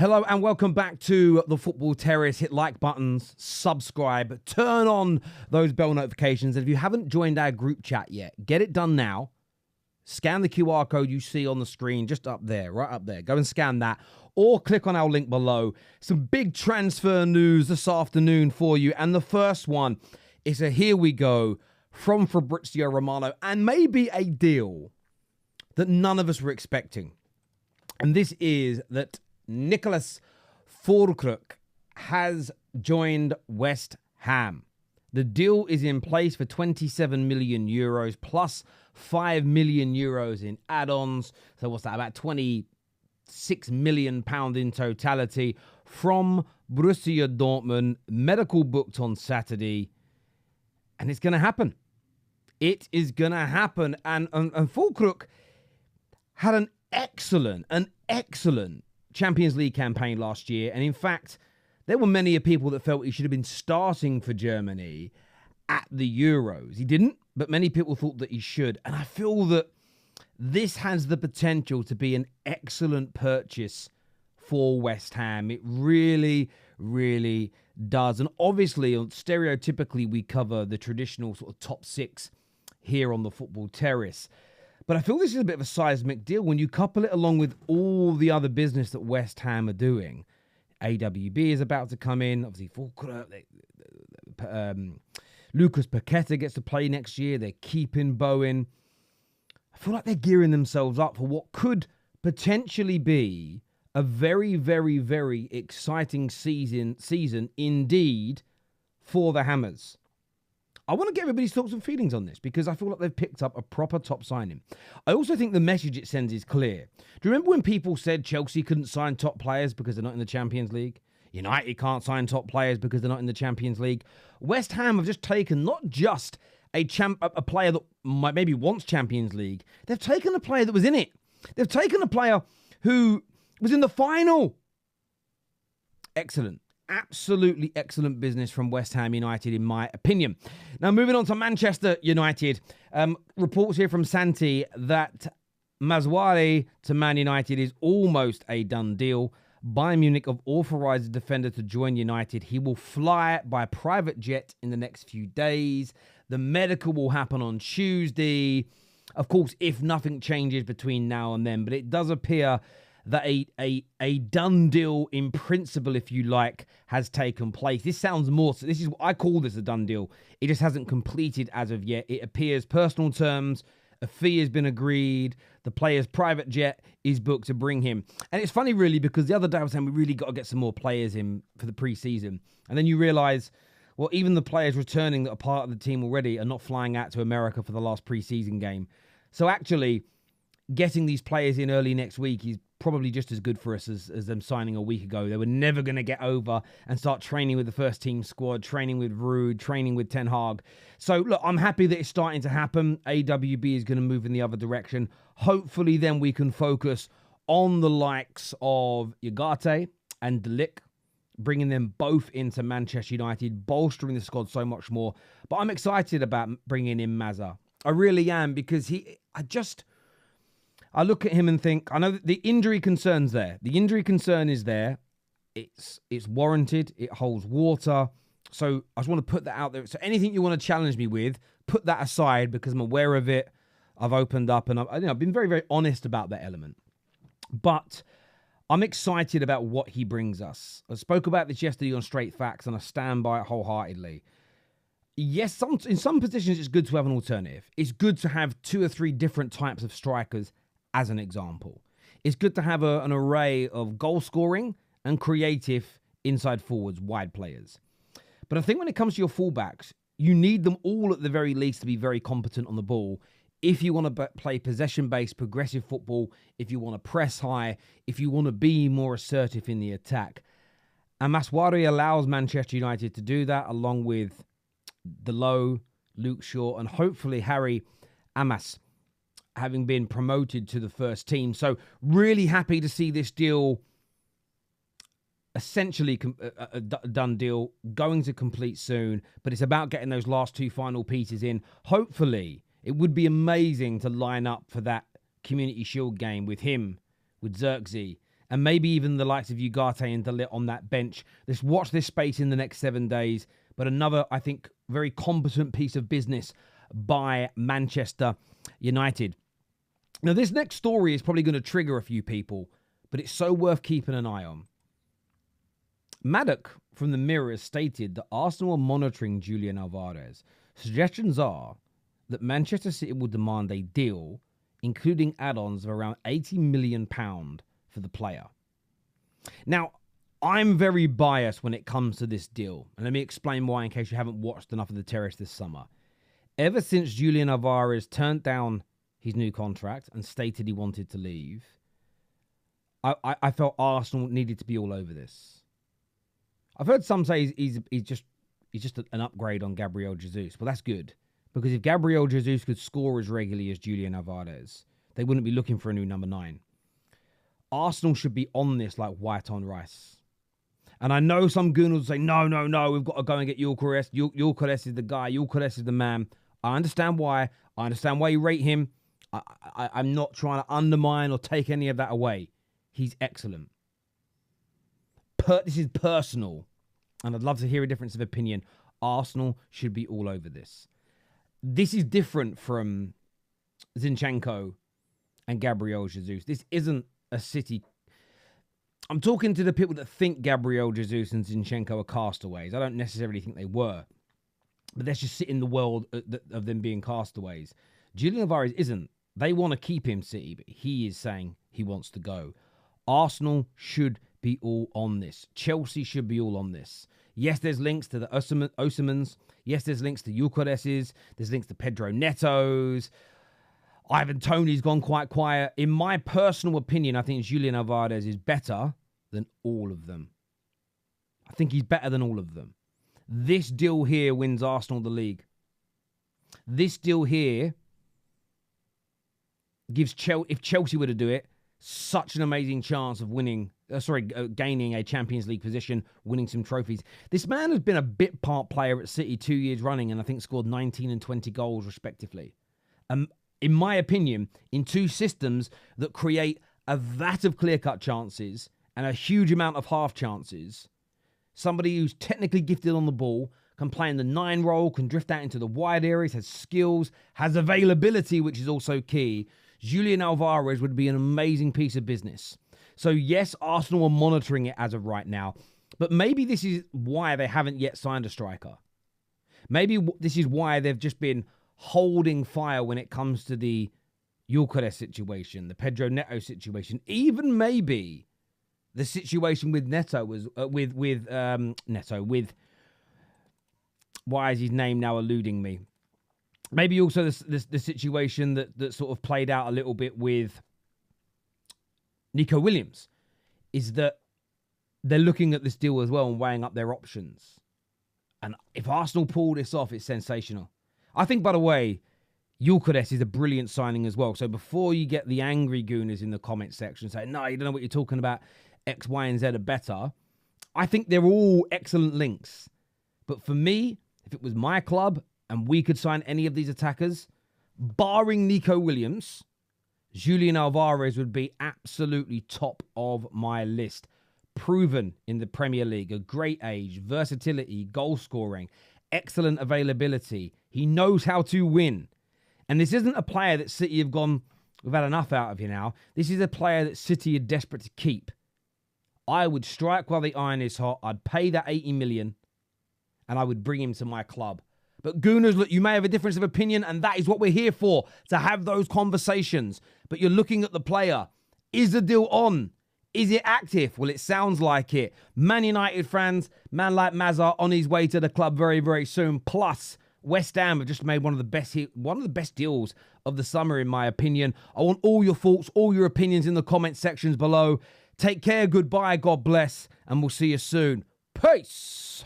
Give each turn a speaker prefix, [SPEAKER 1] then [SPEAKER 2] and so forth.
[SPEAKER 1] Hello and welcome back to the Football Terrace. Hit like buttons, subscribe, turn on those bell notifications. And if you haven't joined our group chat yet, get it done now. Scan the QR code you see on the screen just up there, right up there. Go and scan that or click on our link below. Some big transfer news this afternoon for you. And the first one is a here we go from Fabrizio Romano and maybe a deal that none of us were expecting. And this is that Niclas Füllkrug has joined West Ham. The deal is in place for 27 million euros plus 5 million euros in add-ons. So what's that? About 26 million pound in totality from Borussia Dortmund. Medical booked on Saturday. And it's going to happen. It is going to happen. And Fllkrug had an excellent Champions League campaign last year. And in fact, there were many people that felt he should have been starting for Germany at the Euros. He didn't, but many people thought that he should. And I feel that this has the potential to be an excellent purchase for West Ham. It really, really does. And obviously, stereotypically, we cover the traditional sort of top six here on the Football Terrace. But I feel this is a bit of a seismic deal when you couple it along with all the other business that West Ham are doing. AWB is about to come in. Obviously, Lucas Paqueta gets to play next year. They're keeping Bowen. I feel like they're gearing themselves up for what could potentially be a very, very, very exciting season indeed for the Hammers. I want to get everybody's thoughts and feelings on this because I feel like they've picked up a proper top signing. I also think the message it sends is clear. Do you remember when people said Chelsea couldn't sign top players because they're not in the Champions League? United can't sign top players because they're not in the Champions League. West Ham have just taken not just a player that maybe wants Champions League. They've taken a player that was in it. They've taken a player who was in the final. Excellent. Absolutely excellent business from West Ham United, in my opinion. Now, moving on to Manchester United. Reports here from Santi that Mazraoui to Man United is almost a done deal. Bayern Munich have authorised the defender to join United. He will fly by private jet in the next few days. The medical will happen on Tuesday. Of course, if nothing changes between now and then. But it does appear that a done deal in principle, if you like, has taken place. This sounds more, so this is, I call this a done deal. It just hasn't completed as of yet. It appears personal terms, a fee has been agreed, the player's private jet is booked to bring him. And it's funny really because the other day I was saying we really got to get some more players in for the pre-season. And then you realise, well, even the players returning that are part of the team already are not flying out to America for the last pre-season game. So actually, getting these players in early next week is probably just as good for us as them signing a week ago. They were never going to get over and start training with the first team squad, training with Ruud, training with Ten Hag. So, look, I'm happy that it's starting to happen. AWB is going to move in the other direction. Hopefully, then we can focus on the likes of Ugarte and De Ligt, bringing them both into Manchester United, bolstering the squad so much more. But I'm excited about bringing in Mazza. I really am because I look at him and think, I know that the injury concern's there. The injury concern is there. It's warranted. It holds water. So I just want to put that out there. So anything you want to challenge me with, put that aside because I'm aware of it. I've opened up and I've been very, very honest about that element. But I'm excited about what he brings us. I spoke about this yesterday on Straight Facts and I stand by it wholeheartedly. Yes, in some positions it's good to have an alternative. It's good to have 2 or 3 different types of strikers as an example. It's good to have an array of goal scoring and creative inside forwards, wide players. But I think when it comes to your fullbacks, you need them all at the very least to be very competent on the ball. If you want to play possession-based, progressive football, if you want to press high, if you want to be more assertive in the attack. And Mazraoui allows Manchester United to do that along with Delo, Luke Shaw, and hopefully Harry Amas having been promoted to the first team. So really happy to see this deal essentially a done deal, going to complete soon. But it's about getting those last 2 final pieces in. Hopefully, it would be amazing to line up for that Community Shield game with him, with Xerxes, and maybe even the likes of Ugarte and De Ligt on that bench. Let's watch this space in the next 7 days. But another, I think, very competent piece of business by Manchester United. Now, this next story is probably going to trigger a few people, but it's so worth keeping an eye on. Maddock from the Mirror has stated that Arsenal are monitoring Julian Alvarez. Suggestions are that Manchester City will demand a deal, including add-ons of around £80 million for the player. Now, I'm very biased when it comes to this deal, and let me explain why in case you haven't watched enough of the Terrace this summer. Ever since Julian Alvarez turned down his new contract and stated he wanted to leave, I felt Arsenal needed to be all over this. I've heard some say he's just an upgrade on Gabriel Jesus. Well, that's good, because if Gabriel Jesus could score as regularly as Julian Alvarez, they wouldn't be looking for a new number 9. Arsenal should be on this like white on rice. And I know some goons will say, no, we've got to go and get Fllkrug. Fllkrug is the guy. Fllkrug is the man. I understand why. I understand why you rate him. I'm not trying to undermine or take any of that away. He's excellent. This is personal. And I'd love to hear a difference of opinion. Arsenal should be all over this. This is different from Zinchenko and Gabriel Jesus. This isn't a City. I'm talking to the people that think Gabriel Jesus and Zinchenko are castaways. I don't necessarily think they were. But let's just sit in the world of them being castaways. Julian Alvarez isn't. They want to keep him, City, but he is saying he wants to go. Arsenal should be all on this. Chelsea should be all on this. Yes, there's links to the Osimhens. Yes, there's links to Fllkrug's. There's links to Pedro Neto's. Ivan Toney's gone quite quiet. In my personal opinion, I think Julian Alvarez is better than all of them. I think he's better than all of them. This deal here wins Arsenal the league. This deal here gives Chelsea, if Chelsea were to do it, such an amazing chance of gaining a Champions League position, winning some trophies. This man has been a bit part player at City 2 years running and I think scored 19 and 20 goals respectively. In my opinion, in two systems that create a vat of clear-cut chances and a huge amount of half chances, somebody who's technically gifted on the ball, can play in the 9 role, can drift out into the wide areas, has skills, has availability, which is also key. Julian Alvarez would be an amazing piece of business. So yes, Arsenal are monitoring it as of right now, but maybe this is why they haven't yet signed a striker. Maybe this is why they've just been holding fire when it comes to the Fllkrug situation, the Pedro Neto situation, even maybe the situation with Neto was with why is his name now eluding me? Maybe also the situation that sort of played out a little bit with Nico Williams is that they're looking at this deal as well and weighing up their options. And if Arsenal pull this off, it's sensational. I think, by the way, Fllkrug is a brilliant signing as well. So before you get the angry gooners in the comment section saying, no, you don't know what you're talking about, X, Y, and Z are better, I think they're all excellent links. But for me, if it was my club and we could sign any of these attackers, barring Nico Williams, Julian Alvarez would be absolutely top of my list. Proven in the Premier League, a great age, versatility, goal scoring, excellent availability. He knows how to win. And this isn't a player that City have gone, we've had enough out of you now. This is a player that City are desperate to keep. I would strike while the iron is hot. I'd pay that 80 million and I would bring him to my club. But Gooners, look, you may have a difference of opinion, and that is what we're here for, to have those conversations. But you're looking at the player. Is the deal on? Is it active? Well, it sounds like it. Man United fans, man like Mazar on his way to the club very, very soon. Plus, West Ham have just made one of the best deals of the summer, in my opinion. I want all your thoughts, all your opinions in the comment sections below. Take care, goodbye, God bless, and we'll see you soon. Peace.